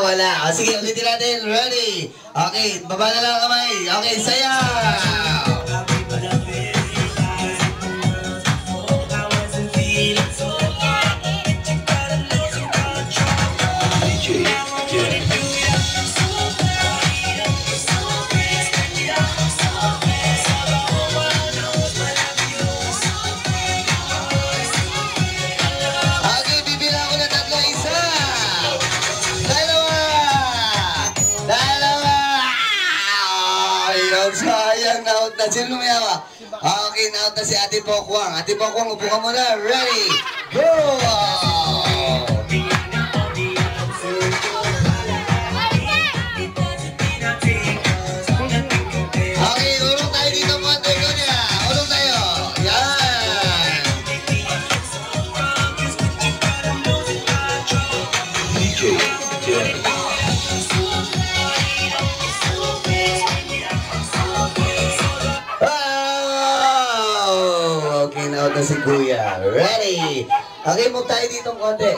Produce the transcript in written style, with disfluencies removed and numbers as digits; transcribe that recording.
wala. O, sige, ulitin natin. Ready? Okay, baba na lang kamay. Okay, sayaw! Sayang, na-out na. Sino lumayawa? Okay, na-out na si Ate Pokwang. Ate Pokwang, upo ka muna. Ready? Go! Okay, ulong tayo dito po. Teko niya. Ulong tayo. Yan. DJ Jen. Okay, na-out na si Kuya. Ready? Okay, move tayo dito konti.